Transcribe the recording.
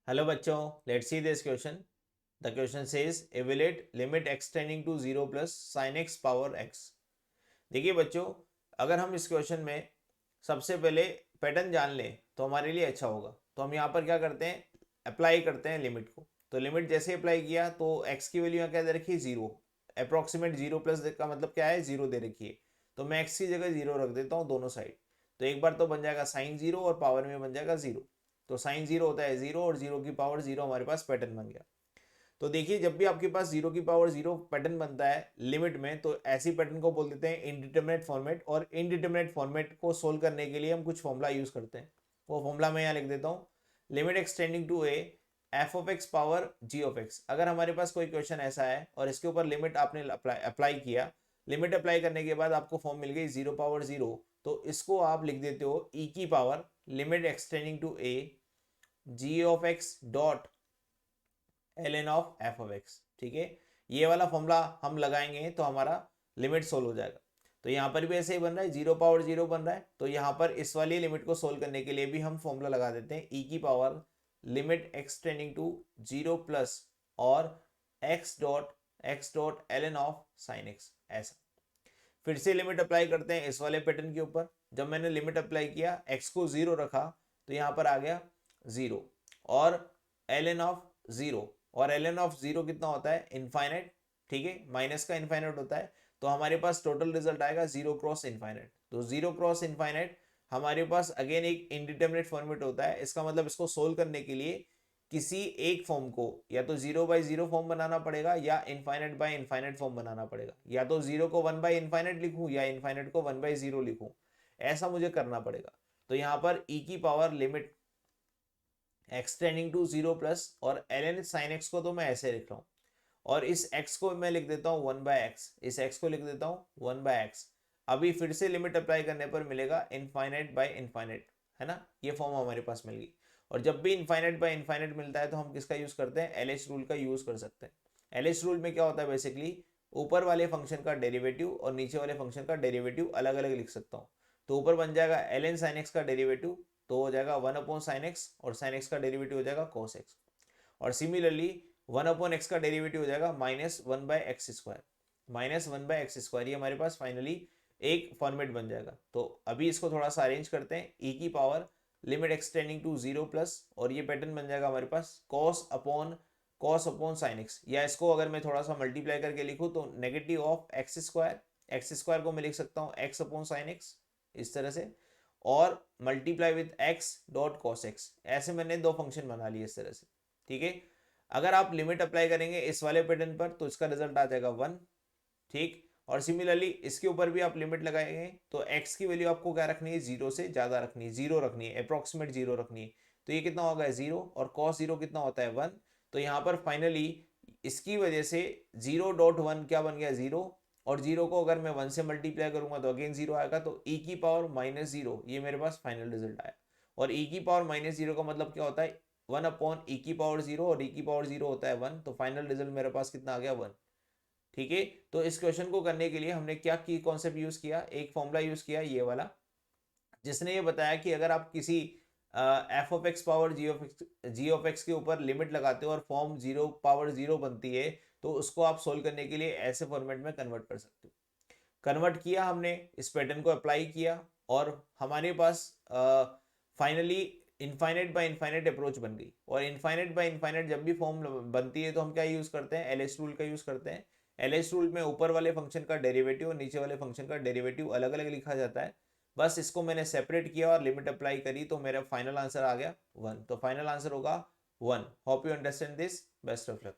Hello बच्चों, let's see this question. The question says evaluate limit x tending to 0 plus sin x power x. देखिए बच्चों, अगर हम इस क्वेश्चन में सबसे पहले पैटर्न जान लें तो हमारे लिए अच्छा होगा. तो हम यहाँ पर क्या करते हैं, अप्लाई करते हैं लिमिट को. तो लिमिट जैसे अप्लाई किया तो x की वैल्यू यहाँ क्या दे रखी है, जीरो. अप्रोक्सीमेट जीरो प्लस का मतलब क्या है, जीरो दे रखी है. तो मैं x की जगह जीरो रख देता हूँ दोनों साइड. तो एक बार तो बन जाएगा साइन जीरो और पावर में बन जाएगा जीरो. तो साइन जीरो होता है जीरो और जीरो की पावर जीरो, हमारे पास पैटर्न बन गया. तो देखिए, जब भी आपके पास जीरो की पावर जीरो पैटर्न बनता है लिमिट में, तो ऐसी पैटर्न को बोल देते हैं इनडिटरमिनेट फॉर्मेट. और इनडिटरमिनेट फॉर्मेट को सोल्व करने के लिए हम कुछ फॉर्मूला यूज करते हैं. वो फॉर्मूला मैं यहाँ लिख देता हूँ. Limit extending to a f of x power g of x. अगर हमारे पास कोई क्वेश्चन ऐसा है और इसके ऊपर लिमिट आपने अप्लाई किया, लिमिट अप्लाई करने के बाद आपको फॉर्म मिल गई जीरो पावर जीरो, तो इसको आप लिख देते हो ई की power limit extending to a g of x dot l n of f of x. ठीक है, ये वाला फॉर्मूला हम लगाएंगे तो हमारा लिमिट सोल्व हो जाएगा. तो यहाँ पर भी ऐसे ही बन रहा है, जीरो पावर जीरो बन रहा है. तो यहाँ पर इस वाली लिमिट को सोल्व करने के लिए भी हम फॉर्मूला लगा देते हैं ई की power limit x tending to zero plus और x dot l n of sine x. ऐसा फिर से लिमिट अप्लाई करते हैं इस वाले पैटर्न के ऊपर. जब मैंने लिमिट अप्लाई किया, एक्स को जीरो रखा, तो यहाँ पर आ गया जीरो और एल एन ऑफ जीरो. और एल एन ऑफ जीरो कितना होता है, इनफाइनाइट. ठीक है, माइनस का इनफाइनाइट होता है. तो हमारे पास टोटल रिजल्ट आएगा जीरो क्रॉस इनफाइनाइट. तो जीरो क्रॉस इनफाइनाइट हमारे पास अगेन एक इनडिटरमिनेट फॉर्मेट होता है. इसका मतलब इसको सोल्व करने के लिए किसी एक फॉर्म को या तो जीरो बाई जीरो फॉर्म बनाना पड़ेगा या इनफाइनाइट बाई इनफाइनाइट फॉर्म बनाना पड़ेगा. या तो जीरो को वन बाई इनफाइनाइट लिखूं या इनफाइनाइट को वन बाई जीरो लिखूं, ऐसा मुझे करना पड़ेगा. तो यहाँ पर ई की power limit x tending to zero plus और एल एन साइन एक्स को तो मैं ऐसे लिख रहा हूँ. और इस x को मैं लिख देता हूँ वन बाय एक्स. इस x को लिख देता हूँ वन बाय एक्स. अभी फिर से लिमिट अप्लाई करने पर मिलेगा इनफाइनाइट बाय इनफाइनाइट, है ना. ये फॉर्म हमारे पास मिल गई. और जब भी इनफाइनाइट बाय इनफाइनाइट मिलता है तो हम किसका यूज करते हैं, एल एच रूल का यूज कर सकते हैं. एल एच रूल में क्या होता है, बेसिकली ऊपर वाले फंक्शन का डेरिवेटिव और नीचे वाले फंक्शन का डेरिवेटिव अलग अलग लिख सकता हूँ. तो ऊपर बन जाएगा एल एन साइन एक्स का डेरिवेटिव, तो हो जाएगा वन अपॉन साइन एक्स, और साइन एक्स का डेरिवेटिव हो जाएगा कॉस एक्स. और सिमिलरली वन अपॉन एक्स का डेरिवेटिव हो जाएगा minus one by x square. Minus one by x square, ये हमारे पास फाइनली एक फॉर्मेट बन जाएगा. तो अभी इसको थोड़ा सा अरेंज करते हैं. ई की power limit extending to zero plus, और ये पैटर्न बन जाएगा हमारे पास कॉस अपॉन साइन एक्स. या इसको अगर मैं थोड़ा सा मल्टीप्लाई करके लिखूँ तो negative of x square. X square को मैं लिख सकता हूँ एक्स अपॉन साइन एक्स, इस तरह से. और multiply with x dot cos x. ऐसे मैंने दो फंक्शन बना लिए इस तरह से. ठीक है, अगर आप लिमिट अप्लाई करेंगे इस वाले पैटर्न पर तो इसका रिजल्ट आ जाएगा वन. ठीक, और सिमिलरली इसके ऊपर भी आप लिमिट लगाएंगे तो x की वैल्यू आपको क्या रखनी है, जीरो से ज्यादा रखनी है, जीरो रखनी है, अप्रोक्सीमेट जीरो रखनी है. तो ये कितना होगा, जीरो. और कॉस जीरो कितना होता है, वन. तो यहाँ पर फाइनली इसकी वजह से जीरो डॉट वन क्या बन गया, जीरो. और जीरो को अगर मैं वन से मल्टीप्लाई करूंगा तो अगेन जीरो आएगा. तो ई की पावर माइनस जीरो, ये मेरे पास फाइनल रिजल्ट आया. और ई की पावर माइनस जीरो का मतलब क्या होता है, वन अपॉन ई की पावर जीरो, और ई की पावर जीरो होता है वन. तो फाइनल रिजल्ट मेरे पास कितना आ गया, वन. ठीक है, तो इस क्वेश्चन को करने के लिए हमने क्या की कॉन्सेप्ट यूज किया, एक फॉर्मूला यूज किया ये वाला, जिसने ये बताया कि अगर आप किसी f of x power g of x के ऊपर लिमिट लगाते हो और फॉर्म जीरो पावर जीरो बनती है, तो उसको आप सोल्व करने के लिए ऐसे फॉर्मेट में कन्वर्ट कर सकते हो. कन्वर्ट किया हमने, इस पैटर्न को अप्लाई किया, और हमारे पास finally infinite by infinite approach बन गई. और इनफाइनाइट बाय इनफाइनाइट जब भी फॉर्म बनती है तो हम क्या यूज करते हैं, एल एच रूल का यूज करते हैं. एल एच रूल में ऊपर वाले फंक्शन का डेरिवेटिव और नीचे वाले फंक्शन का डेरिवेटिव अलग अलग लिखा जाता है. बस इसको मैंने सेपरेट किया और लिमिट अप्लाई करी तो मेरा फाइनल आंसर आ गया वन. तो फाइनल आंसर होगा one. Hope you understand this. Best of luck.